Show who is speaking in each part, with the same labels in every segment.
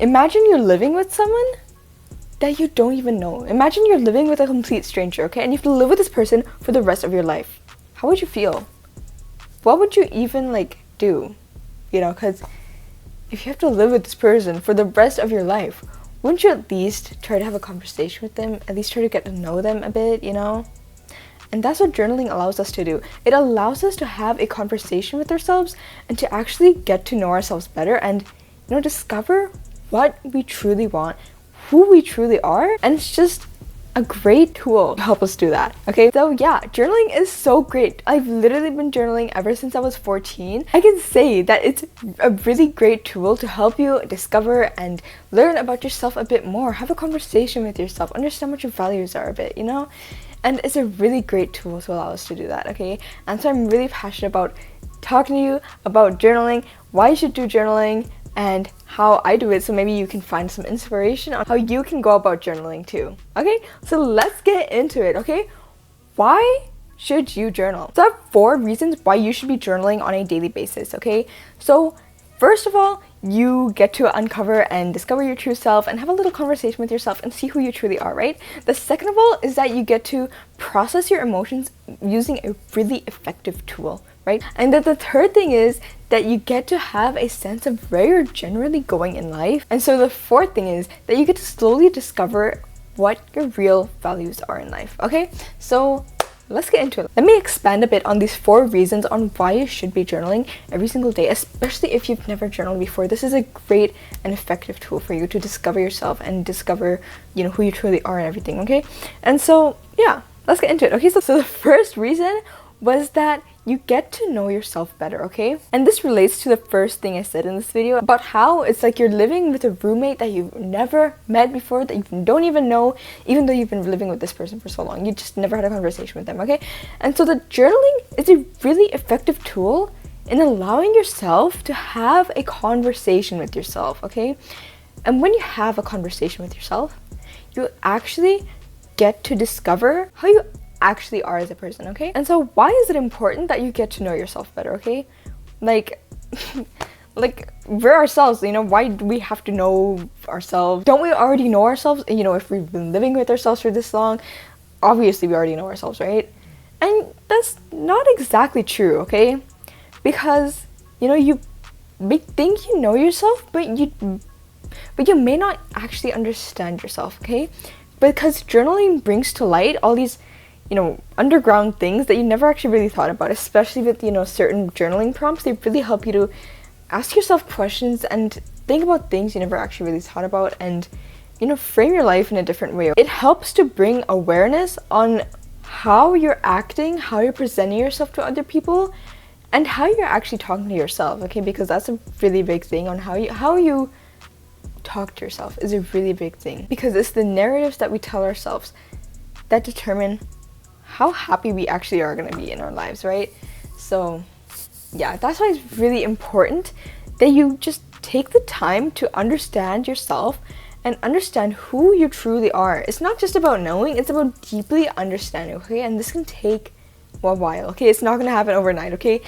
Speaker 1: Imagine you're living with someone that you don't even know. Imagine you're living with a complete stranger, okay? And you have to live with this person for the rest of your life. How would you feel? What would you even do? Because if you have to live with this person for the rest of your life, wouldn't you at least try to have a conversation with them? At least try to get to know them a bit, And that's what journaling allows us to do. It allows us to have a conversation with ourselves and to actually get to know ourselves better and, discover what we truly want, who we truly are, and it's just a great tool to help us do that, okay? So yeah, journaling is so great. I've literally been journaling ever since I was 14. I can say that it's a really great tool to help you discover and learn about yourself a bit more, have a conversation with yourself, understand what your values are a bit, And it's a really great tool to allow us to do that, okay? And so I'm really passionate about talking to you about journaling, why you should do journaling, and how I do it, so maybe you can find some inspiration on how you can go about journaling too. Okay, so let's get into it, okay? Why should you journal? So I have 4 reasons why you should be journaling on a daily basis, okay? So first of all, you get to uncover and discover your true self and have a little conversation with yourself and see who you truly are, right? The second of all is that you get to process your emotions using a really effective tool, right? And then the third thing is that you get to have a sense of where you're generally going in life. And so the fourth thing is that you get to slowly discover what your real values are in life, okay? So let's get into it. Let me expand a bit on these 4 reasons on why you should be journaling every single day, especially if you've never journaled before. This is a great and effective tool for you to discover yourself and discover, who you truly are and everything, okay? And so, yeah, let's get into it, okay? So the first reason was that you get to know yourself better, okay? And this relates to the first thing I said in this video about how it's like you're living with a roommate that you've never met before, that you don't even know, even though you've been living with this person for so long. You just never had a conversation with them, okay? And so the journaling is a really effective tool in allowing yourself to have a conversation with yourself, okay? And when you have a conversation with yourself, you actually get to discover how you actually are as a person, okay? And so why is it important that you get to know yourself better, okay? Like we're ourselves, why do we have to know ourselves? Don't we already know ourselves? If we've been living with ourselves for this long, obviously we already know ourselves, right? And that's not exactly true, okay? Because, you may think you know yourself, but you may not actually understand yourself, okay? Because journaling brings to light all these underground things that you never actually really thought about, especially with, certain journaling prompts. They really help you to ask yourself questions and think about things you never actually really thought about and, frame your life in a different way. It helps to bring awareness on how you're acting, how you're presenting yourself to other people, and how you're actually talking to yourself, okay? Because that's a really big thing on how you talk to yourself is a really big thing. Because it's the narratives that we tell ourselves that determine how happy we actually are going to be in our lives, right? So yeah, that's why it's really important that you just take the time to understand yourself and understand who you truly are. It's not just about knowing, it's about deeply understanding, okay? And this can take a while, okay? It's not going to happen overnight, okay?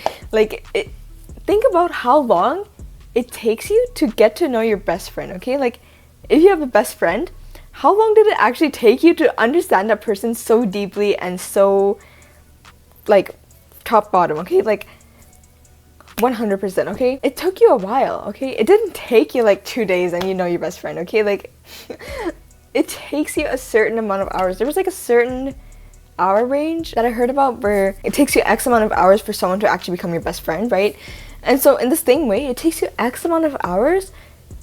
Speaker 1: Think about how long it takes you to get to know your best friend, okay? If you have a best friend, how long did it actually take you to understand that person so deeply and so, top bottom, okay? 100%, okay? It took you a while, okay? It didn't take you 2 days and you know your best friend, okay? It takes you a certain amount of hours. There was a certain hour range that I heard about where it takes you X amount of hours for someone to actually become your best friend, right? And so in the same way, it takes you X amount of hours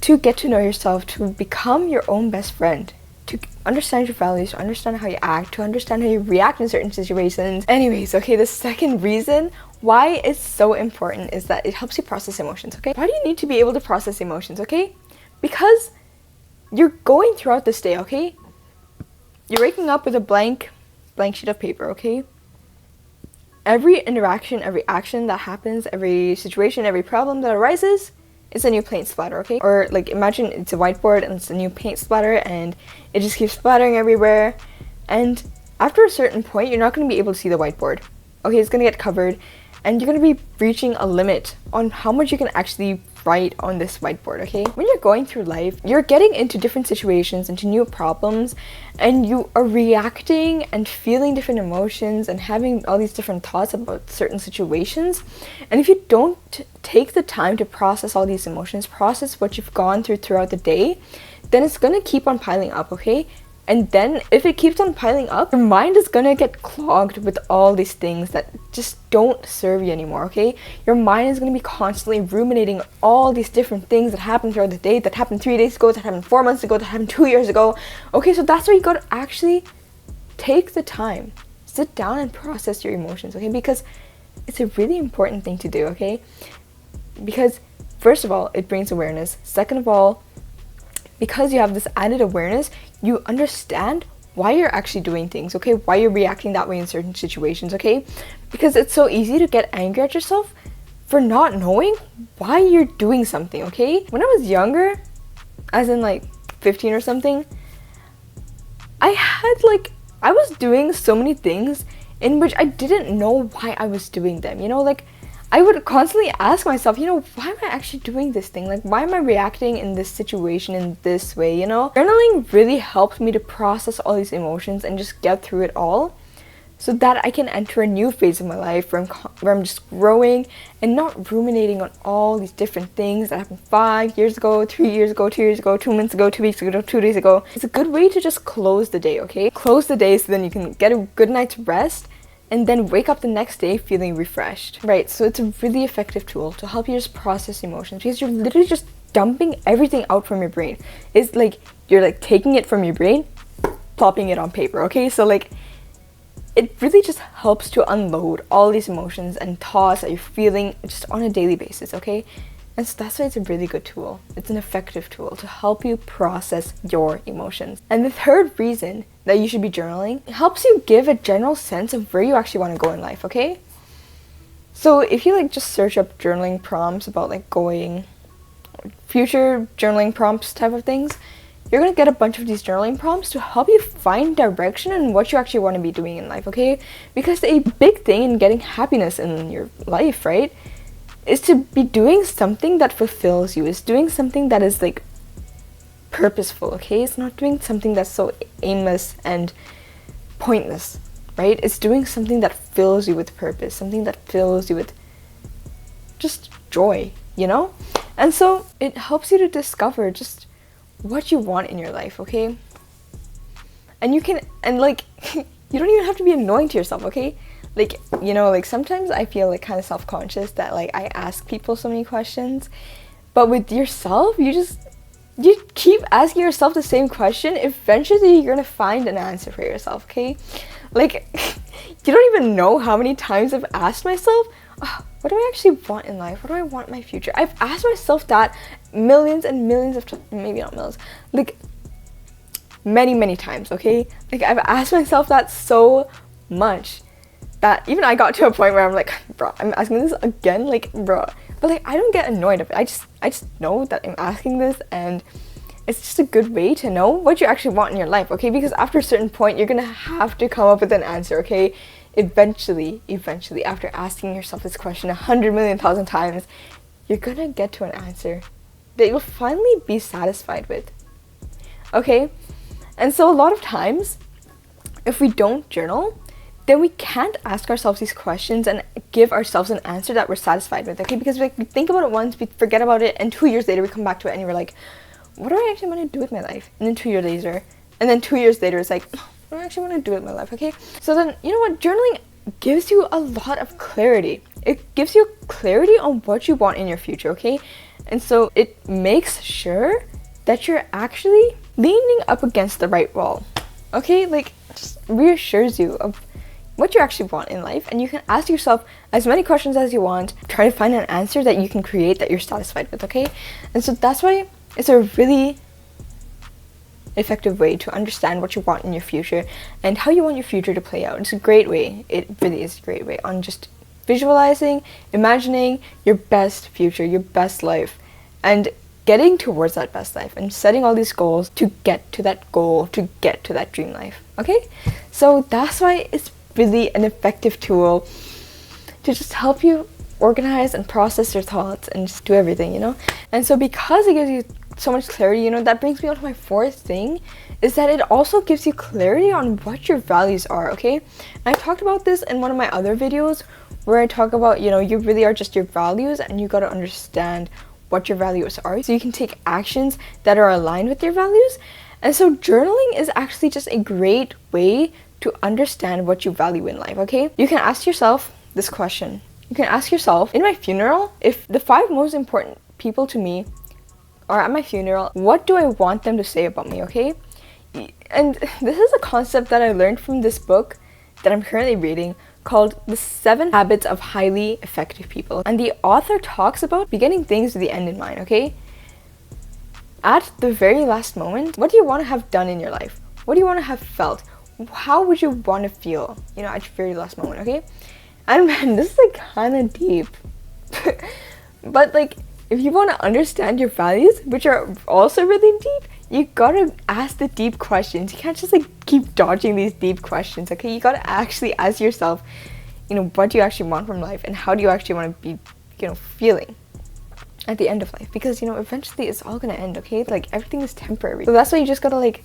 Speaker 1: to get to know yourself, to become your own best friend, to understand your values, to understand how you act, to understand how you react in certain situations. Anyways, okay, the second reason why it's so important is that it helps you process emotions, okay? Why do you need to be able to process emotions, okay? Because you're going throughout this day, okay? You're waking up with a blank sheet of paper, okay? Every interaction, every action that happens, every situation, every problem that arises, it's a new paint splatter, okay? Or imagine it's a whiteboard and it's a new paint splatter and it just keeps splattering everywhere. And after a certain point, you're not going to be able to see the whiteboard. Okay, it's going to get covered and you're going to be reaching a limit on how much you can actually write on this whiteboard, okay? When you're going through life, you're getting into different situations, into new problems, and you are reacting and feeling different emotions and having all these different thoughts about certain situations. And if you don't take the time to process all these emotions, process what you've gone through throughout the day, then it's gonna keep on piling up, okay? And then if it keeps on piling up, your mind is gonna get clogged with all these things that just don't serve you anymore, okay? Your mind is gonna be constantly ruminating all these different things that happened throughout the day, that happened 3 days ago, that happened 4 months ago, that happened 2 years ago. Okay, so that's why you gotta actually take the time, sit down and process your emotions, okay? Because it's a really important thing to do, okay? Because first of all, it brings awareness. Second of all, because you have this added awareness, you understand why you're actually doing things, okay? Why you're reacting that way in certain situations, okay? Because it's so easy to get angry at yourself for not knowing why you're doing something, okay? When I was younger, as in like 15 or something, I was doing so many things in which I didn't know why I was doing them, you know? Like, I would constantly ask myself, you know, why am I actually doing this thing? Like, why am I reacting in this situation in this way, you know? Journaling really helped me to process all these emotions and just get through it all so that I can enter a new phase of my life where I'm just growing and not ruminating on all these different things that happened 5 years ago, 3 years ago, 2 years ago, 2 months ago, 2 weeks ago, 2 days ago. It's a good way to just close the day, okay? Close the day so then you can get a good night's rest and then wake up the next day feeling refreshed. Right, so it's a really effective tool to help you just process emotions because you're literally just dumping everything out from your brain. It's like you're like taking it from your brain, plopping it on paper, okay? So like it really just helps to unload all these emotions and thoughts that you're feeling just on a daily basis, okay? And so that's why it's a really good tool. It's an effective tool to help you process your emotions. And the third reason that you should be journaling, it helps you give a general sense of where you actually want to go in life, okay? So if you like just search up journaling prompts about like going, future journaling prompts type of things, you're gonna get a bunch of these journaling prompts to help you find direction and what you actually want to be doing in life, okay? Because a big thing in getting happiness in your life, right, is to be doing something that fulfills you, is doing something that is like purposeful, okay? It's not doing something that's so aimless and pointless, right? It's doing something that fills you with purpose, something that fills you with just joy, you know? And so it helps you to discover just what you want in your life, okay? And you can, and like, you don't even have to be annoying to yourself, okay? Like, you know, like sometimes I feel like kind of self-conscious that like I ask people so many questions, but with yourself, you keep asking yourself the same question. Eventually you're gonna find an answer for yourself, okay? Like, you don't even know how many times I've asked myself, oh, what do I actually want in life? What do I want in my future? I've asked myself that millions and millions of times, maybe not millions, like many times, okay? Like I've asked myself that so much that even I got to a point where I'm like, bro, I'm asking this again, like, bro. But like, I don't get annoyed of it. I just know that I'm asking this, and it's just a good way to know what you actually want in your life, okay? Because after a certain point, you're gonna have to come up with an answer, okay? Eventually, after asking yourself this question 100 million thousand times, you're gonna get to an answer that you'll finally be satisfied with, okay? And so a lot of times, if we don't journal, then we can't ask ourselves these questions and give ourselves an answer that we're satisfied with, okay? Because like, we think about it once, we forget about it, and 2 years later we come back to it and we're like, what do I actually want to do with my life? And then 2 years later, it's like, what do I actually want to do with my life, okay? So then, you know what? Journaling gives you a lot of clarity. It gives you clarity on what you want in your future, okay? And so it makes sure that you're actually leaning up against the right wall, okay? Like, just reassures you of what you actually want in life, and you can ask yourself as many questions as you want, try to find an answer that you can create that you're satisfied with, okay? And so that's why it's a really effective way to understand what you want in your future and how you want your future to play out. It's a great way, it really is a great way on just visualizing, imagining your best future, your best life, and getting towards that best life and setting all these goals to get to that goal, to get to that dream life, okay? So that's why it's really an effective tool to just help you organize and process your thoughts and just do everything, you know? And so because it gives you so much clarity, you know, that brings me on to my fourth thing, is that it also gives you clarity on what your values are, okay? And I talked about this in one of my other videos where I talk about, you know, you really are just your values and you got to understand what your values are so you can take actions that are aligned with your values. And so journaling is actually just a great way to understand what you value in life, okay? You can ask yourself this question. You can ask yourself, in my funeral, if the 5 most important people to me are at my funeral, what do I want them to say about me, okay? And this is a concept that I learned from this book that I'm currently reading called The 7 Habits of Highly Effective People. And the author talks about beginning things with the end in mind, okay? At the very last moment, what do you want to have done in your life? What do you want to have felt? How would you want to feel, you know, at your very last moment, okay? And man, this is like kind of deep. But like, if you want to understand your values, which are also really deep, you gotta ask the deep questions. You can't just like keep dodging these deep questions, okay? You gotta actually ask yourself, you know, what do you actually want from life and how do you actually want to be, you know, feeling at the end of life? Because, you know, eventually it's all gonna end, okay? Like, everything is temporary. So that's why you just gotta like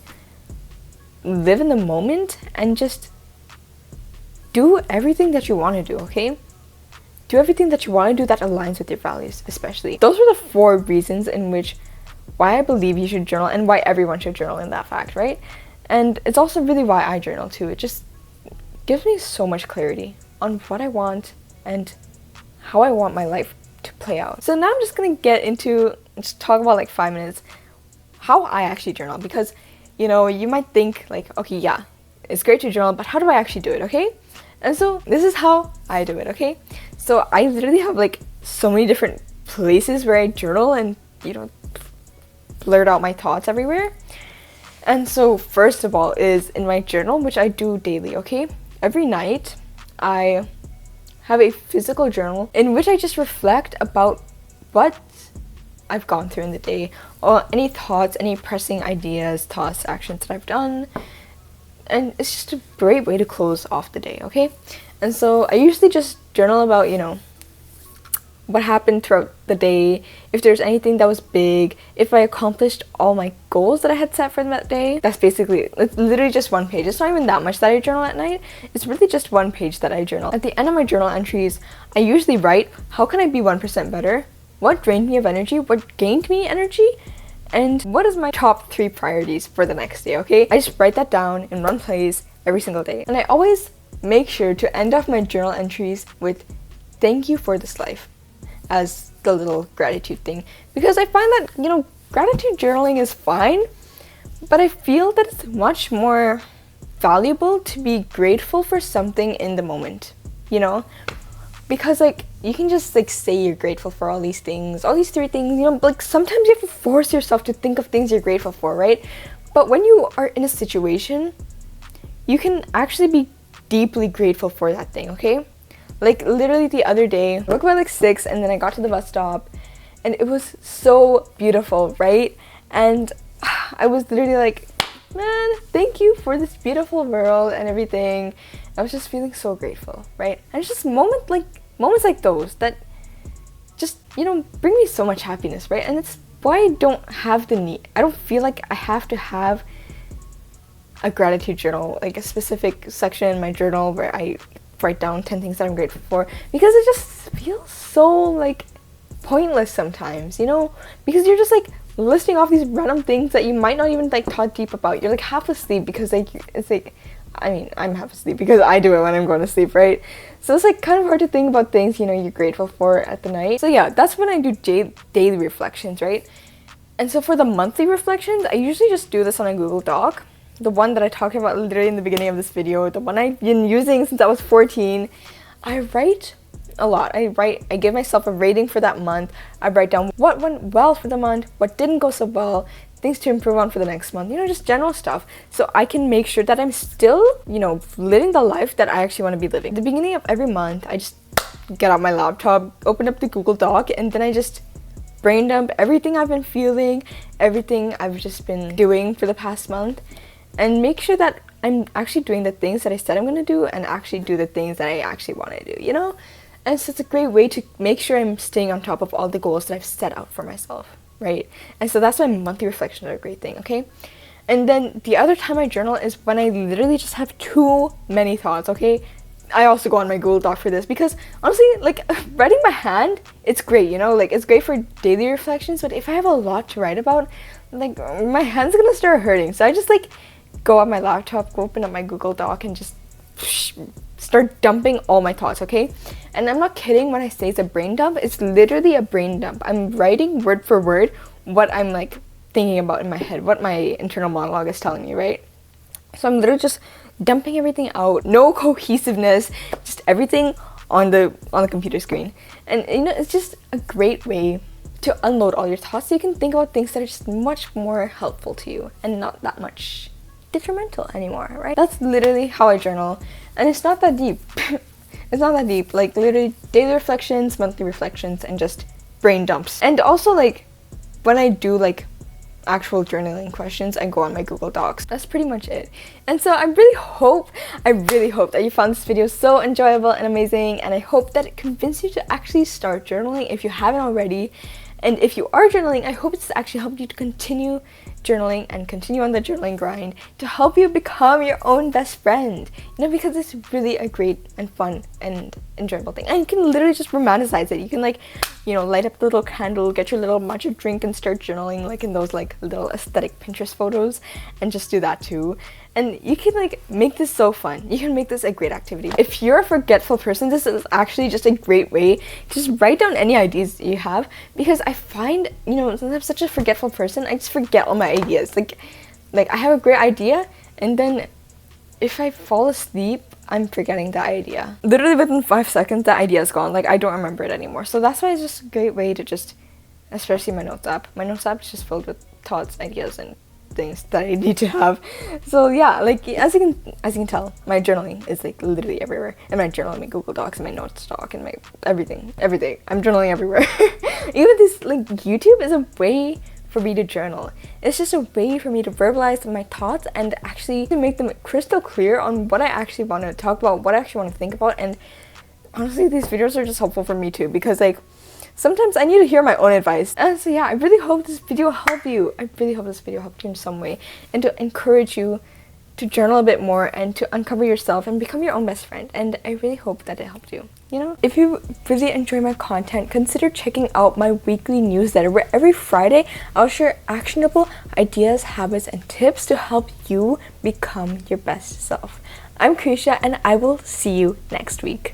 Speaker 1: live in the moment and just do everything that you want to do, okay? Do everything that you want to do that aligns with your values, especially. Those are the 4 reasons in which why I believe you should journal and why everyone should journal in that fact, right? And it's also really why I journal too. It just gives me so much clarity on what I want and how I want my life to play out. So now I'm just gonna get into, just talk about like 5 minutes how I actually journal, because, you know, you might think like, okay, yeah, it's great to journal, but how do I actually do it, okay? And so this is how I do it, okay? So I literally have like so many different places where I journal and, you know, blurt out my thoughts everywhere. And so first of all is in my journal, which I do daily, okay? Every night I have a physical journal in which I just reflect about what I've gone through in the day, or any thoughts, any pressing ideas, thoughts, actions that I've done. And it's just a great way to close off the day, okay? And so I usually just journal about, you know, what happened throughout the day, if there's anything that was big, if I accomplished all my goals that I had set for that day. That's basically, it's literally just 1 page. It's not even that much that I journal at night. It's really just 1 page that I journal. At the end of my journal entries, I usually write, how can I be 1% better? What drained me of energy? What gained me energy? And what is my top 3 priorities for the next day, okay? I just write that down in 1 place every single day. And I always make sure to end off my journal entries with, thank you for this life, as the little gratitude thing. Because I find that, you know, gratitude journaling is fine, but I feel that it's much more valuable to be grateful for something in the moment, you know? Because like, you can just like say you're grateful for all these things, all these 3 things, you know, like sometimes you have to force yourself to think of things you're grateful for, right? But when you are in a situation, you can actually be deeply grateful for that thing, okay? Like literally the other day, I woke up at like 6 and then I got to the bus stop and it was so beautiful, right? And I was literally like, man, thank you for this beautiful world and everything. I was just feeling so grateful, right? And it's just moments like those that just, you know, bring me so much happiness, right? And it's why I don't have the need. I don't feel like I have to have a gratitude journal, like a specific section in my journal where I write down 10 things that I'm grateful for, because it just feels so like pointless sometimes, you know, because you're just like listing off these random things that you might not even like thought deep about. You're like half asleep because like it's like, I mean, I'm half asleep because I do it when I'm going to sleep, right? So it's like kind of hard to think about things, you know, you're grateful for at the night. So yeah, that's when I do daily reflections, right? And so for the monthly reflections, I usually just do this on a Google Doc. The one that I talked about literally in the beginning of this video, the one I've been using since I was 14. I write a lot. I give myself a rating for that month. I write down what went well for the month, what didn't go so well, things to improve on for the next month, you know, just general stuff. So I can make sure that I'm still, you know, living the life that I actually want to be living. At the beginning of every month, I just get out my laptop, open up the Google Doc, and then I just brain dump everything I've been feeling, everything I've just been doing for the past month, and make sure that I'm actually doing the things that I said I'm going to do and actually do the things that I actually want to do, you know? And so it's a great way to make sure I'm staying on top of all the goals that I've set out for myself, right? And so that's why monthly reflections are a great thing, okay? And then the other time I journal is when I literally just have too many thoughts, okay? I also go on my Google Doc for this because honestly, like, writing by hand, it's great, you know? Like, it's great for daily reflections, but if I have a lot to write about, like, my hand's gonna start hurting. So I just, like, go on my laptop, go open up my Google Doc, and just start dumping all my thoughts, okay? And I'm not kidding when I say it's a brain dump. It's literally a brain dump. I'm writing word for word what I'm, like, thinking about in my head, what my internal monologue is telling me, right? So I'm literally just dumping everything out, no cohesiveness, just everything on the computer screen. And you know, it's just a great way to unload all your thoughts so you can think about things that are just much more helpful to you and not that much detrimental anymore, right? That's literally how I journal, and it's not that deep. It's not that deep. Like, literally daily reflections, monthly reflections, and just brain dumps. And also, like, when I do like actual journaling questions, I go on my Google Docs. That's pretty much it. And so I really hope that you found this video so enjoyable and amazing, and I hope that it convinced you to actually start journaling if you haven't already. And if you are journaling, I hope it's actually helped you to continue journaling and continue on the journaling grind to help you become your own best friend. You know, because it's really a great and fun and enjoyable thing. And you can literally just romanticize it. You can, like, you know, light up the little candle, get your little matcha drink, and start journaling, like in those like little aesthetic Pinterest photos, and just do that too. And you can, like, make this so fun. You can make this a great activity. If you're a forgetful person, this is actually just a great way to just write down any ideas you have, because I find, you know, since I'm such a forgetful person, I just forget all my ideas. Like I have a great idea, and then if I fall asleep, I'm forgetting the idea. Literally within 5 seconds, the idea is gone. Like, I don't remember it anymore. So that's why it's just a great way to just, especially my notes app. My notes app is just filled with thoughts, ideas, and things that I need to have. So yeah, like, as you can tell, my journaling is like literally everywhere. And my journal, my Google Docs, and my notes doc, and my everything. I'm journaling everywhere. Even this, like, YouTube is a way for me to journal. It's just a way for me to verbalize my thoughts and actually to make them crystal clear on what I actually want to talk about, what I actually want to think about. And honestly, these videos are just helpful for me too, because, like, sometimes I need to hear my own advice. And so yeah, I really hope this video helped you. I really hope this video helped you in some way, and to encourage you to journal a bit more and to uncover yourself and become your own best friend. And I really hope that it helped you. You know, if you really enjoy my content, consider checking out my weekly newsletter, where every Friday I'll share actionable ideas, habits, and tips to help you become your best self. I'm Crisha, and I will see you next week.